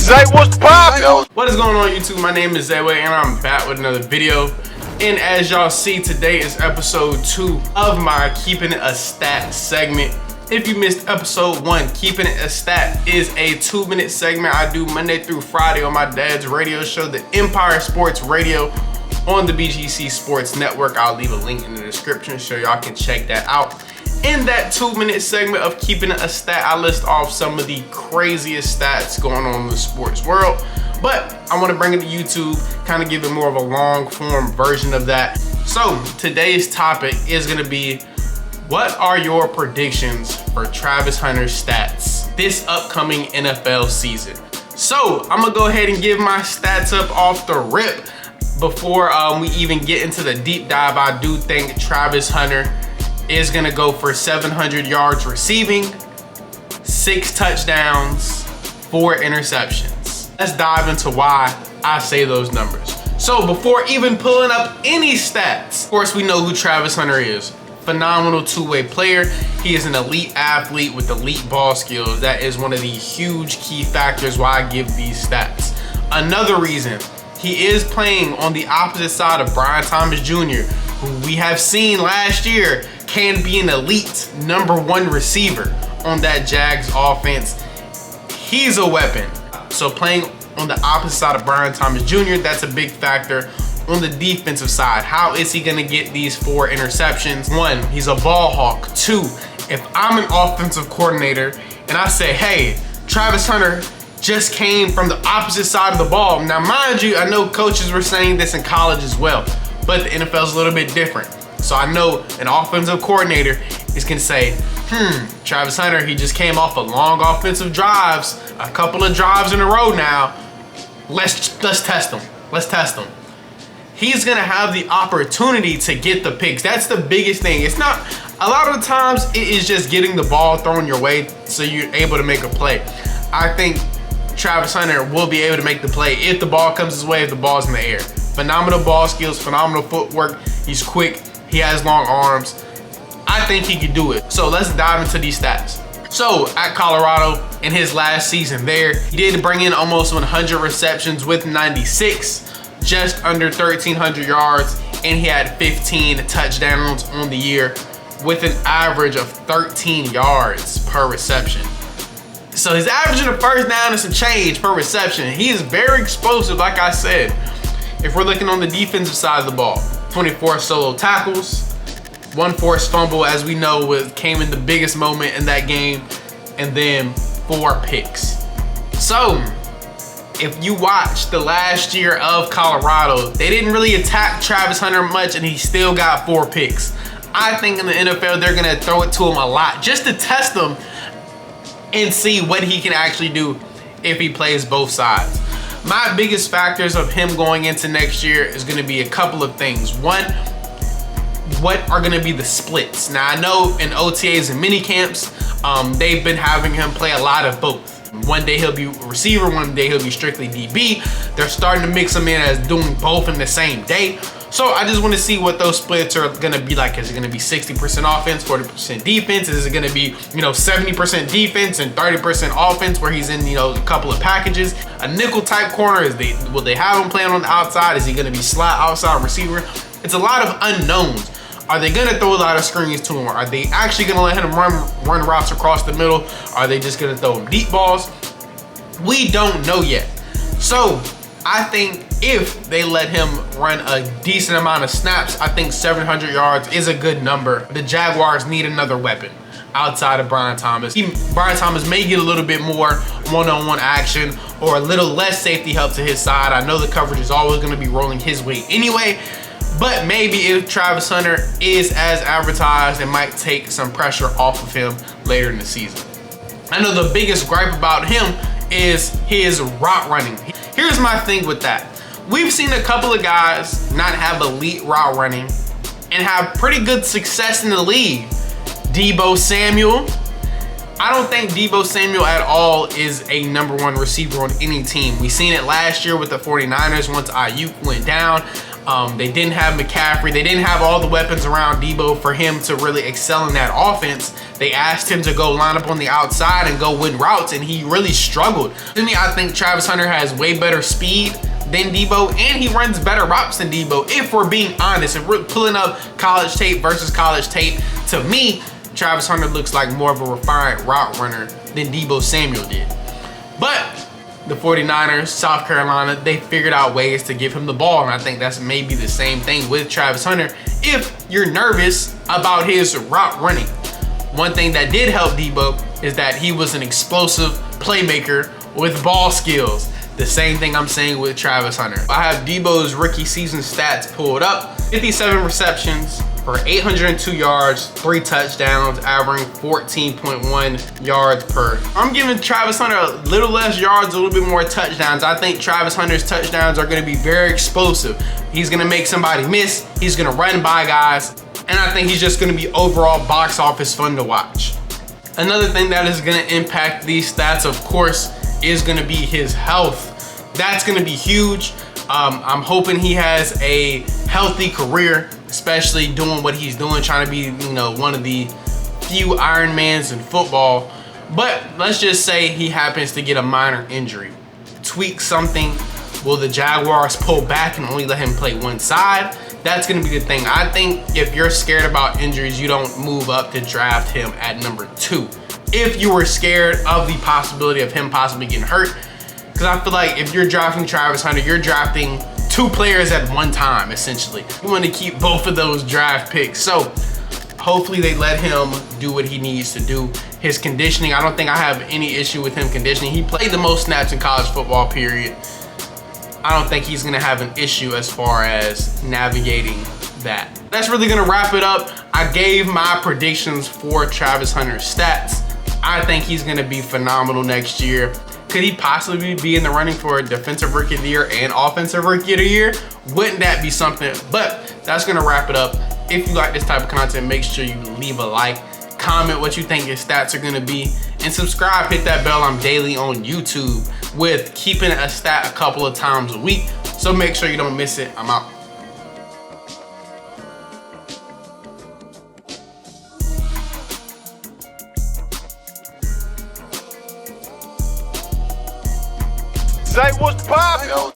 Zay, what's poppin'? What is going on, YouTube? My name is ZayWayYT and I'm back with another video. And as y'all see, today is episode 2 of my Keeping It a Stat segment. If you missed episode 1, Keeping It a Stat is a 2-minute segment I do Monday through Friday on my dad's radio show, the Empire Sports Radio, on the BGC Sports Network. I'll leave a link in the description so y'all can check that out. In that 2-minute segment of Keeping It a Stat, I list off some of the craziest stats going on in the sports world, but I want to bring it to YouTube, kind of give it more of a long form version of that. So today's topic is going to be, what are your predictions for Travis Hunter's stats this upcoming NFL season? So I'm gonna go ahead and give my stats up off the rip. Before we even get into the deep dive, I do think Travis Hunter is gonna go for 700 yards receiving, 6 touchdowns, 4 interceptions. Let's dive into why I say those numbers. So before even pulling up any stats, of course we know who Travis Hunter is. Phenomenal two-way player. He is an elite athlete with elite ball skills. That is one of the huge key factors why I give these stats. Another reason, he is playing on the opposite side of Brian Thomas Jr., who we have seen last year can be an elite #1 receiver on that Jags offense. He's a weapon. So playing on the opposite side of Brian Thomas Jr., that's a big factor. On the defensive side, how is he gonna get these 4 interceptions? 1, he's a ball hawk. 2, if I'm an offensive coordinator and I say, hey, Travis Hunter just came from the opposite side of the ball. Now, mind you, I know coaches were saying this in college as well, but the NFL is a little bit different. So I know an offensive coordinator is gonna say, Travis Hunter, he just came off of long offensive drives, a couple of drives in a row now. Let's test him. Let's test him. He's gonna have the opportunity to get the picks. That's the biggest thing. It's not, a lot of the times it is just getting the ball thrown your way so you're able to make a play. I think Travis Hunter will be able to make the play if the ball comes his way, if the ball's in the air. Phenomenal ball skills, phenomenal footwork. He's quick, he has long arms. I think he could do it. So let's dive into these stats. So at Colorado, in his last season there, he did bring in almost 100 receptions with 96, just under 1,300 yards, and he had 15 touchdowns on the year with an average of 13 yards per reception. So he's averaging a first down and some change per reception. He is very explosive, like I said. If we're looking on the defensive side of the ball, 24 solo tackles, 1 forced fumble, as we know, came in the biggest moment in that game, and then 4 picks. So if you watch the last year of Colorado, they didn't really attack Travis Hunter much, and he still got 4 picks. I think in the NFL, they're gonna throw it to him a lot just to test him and see what he can actually do if he plays both sides. My biggest factors of him going into next year is gonna be a couple of things. 1, what are gonna be the splits? Now I know in OTAs and mini camps, they've been having him play a lot of both. One day he'll be a receiver, one day he'll be strictly DB. They're starting to mix him in as doing both in the same day. So I just want to see what those splits are gonna be like. Is it gonna be 60% offense, 40% defense? Is it gonna be, 70% defense and 30% offense where he's in, a couple of packages? A nickel type corner, will they have him playing on the outside? Is he gonna be slot outside receiver? It's a lot of unknowns. Are they gonna throw a lot of screens to him? Are they actually gonna let him run routes across the middle? Are they just gonna throw him deep balls? We don't know yet. So I think if they let him run a decent amount of snaps, I think 700 yards is a good number. The Jaguars need another weapon outside of Brian Thomas. Brian Thomas may get a little bit more one-on-one action or a little less safety help to his side. I know the coverage is always gonna be rolling his way anyway, but maybe if Travis Hunter is as advertised, it might take some pressure off of him later in the season. I know the biggest gripe about him is his route running. Here's my thing with that. We've seen a couple of guys not have elite route running and have pretty good success in the league. Deebo Samuel. I don't think Deebo Samuel at all is a #1 receiver on any team. We seen it last year with the 49ers once Ayuk went down. They didn't have McCaffrey. They didn't have all the weapons around Debo for him to really excel in that offense. They asked him to go line up on the outside and go win routes, and he really struggled. To me, I think Travis Hunter has way better speed than Debo, and he runs better routes than Debo, if we're being honest. If we're pulling up college tape versus college tape, to me, Travis Hunter looks like more of a refined route runner than Debo Samuel did. But the 49ers, South Carolina, they figured out ways to give him the ball, and I think that's maybe the same thing with Travis Hunter if you're nervous about his route running. One thing that did help Debo is that he was an explosive playmaker with ball skills. The same thing I'm saying with Travis Hunter. I have Debo's rookie season stats pulled up. 57 receptions for 802 yards, 3 touchdowns, averaging 14.1 yards per. I'm giving Travis Hunter a little less yards, a little bit more touchdowns. I think Travis Hunter's touchdowns are gonna be very explosive. He's gonna make somebody miss, he's gonna run by guys, and I think he's just gonna be overall box office fun to watch. Another thing that is gonna impact these stats, of course, is gonna be his health. That's gonna be huge. I'm hoping he has a healthy career, especially doing what he's doing, trying to be, one of the few Ironmans in football. But let's just say he happens to get a minor injury, tweak something. Will the Jaguars pull back and only let him play one side? That's gonna be the thing. I think if you're scared about injuries, you don't move up to draft him at number 2. If you were scared of the possibility of him possibly getting hurt, because I feel like if you're drafting Travis Hunter, you're drafting 2 players at one time, essentially. You want to keep both of those draft picks. So hopefully they let him do what he needs to do. His conditioning, I don't think I have any issue with him conditioning. He played the most snaps in college football, period. I don't think he's gonna have an issue as far as navigating that. That's really gonna wrap it up. I gave my predictions for Travis Hunter's stats. I think he's gonna be phenomenal next year. Could he possibly be in the running for Defensive Rookie of the Year and Offensive Rookie of the Year? Wouldn't that be something? But that's gonna wrap it up. If you like this type of content, make sure you leave a like, comment what you think your stats are gonna be, and subscribe, hit that bell. I'm daily on YouTube with keeping a stat a couple of times a week. So make sure you don't miss it. I'm out. Zay, what's poppin'?